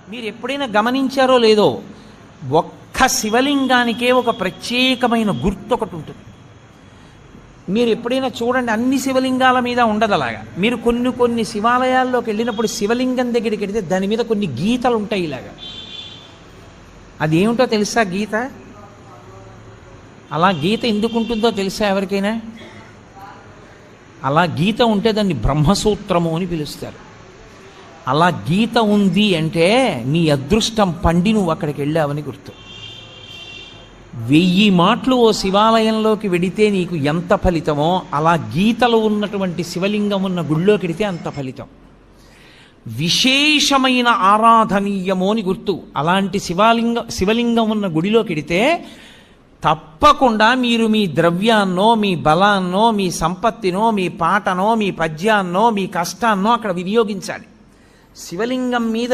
మీరు ఎప్పుడైనా గమనించారో లేదో, ఒక్క శివలింగానికే ఒక ప్రత్యేకమైన గుర్తు ఒకటి ఉంటుంది. మీరు ఎప్పుడైనా చూడండి, అన్ని శివలింగాల మీద ఉండదు అలాగా. మీరు కొన్ని కొన్ని శివాలయాల్లోకి వెళ్ళినప్పుడు శివలింగం దగ్గరికి వెళితే దాని మీద కొన్ని గీతలు ఉంటాయి ఇలాగా. అదేమిటో తెలుసా గీత? అలా గీత ఎందుకు ఉంటుందో తెలుసా ఎవరికైనా? అలా గీత ఉంటే దాన్ని బ్రహ్మసూత్రము అని పిలుస్తారు. అలా గీత ఉంది అంటే నీ అదృష్టం పండి నువ్వు అక్కడికి వెళ్ళావని గుర్తు. 1000 మాటలు ఓ శివాలయంలోకి వెడితే నీకు ఎంత ఫలితమో, అలా గీతలు ఉన్నటువంటి శివలింగం ఉన్న గుళ్ళోకి వెడితే అంత ఫలితం. విశేషమైన ఆరాధనీయమో అని గుర్తు. అలాంటి శివలింగం ఉన్న గుడిలోకి వెడితే తప్పకుండా మీరు మీ ద్రవ్యాన్నో, మీ బలాన్నో, మీ సంపత్తినో, మీ పాటనో, మీ పద్యాన్నో, మీ కష్టాన్నో అక్కడ వినియోగించాలి. శివలింగం మీద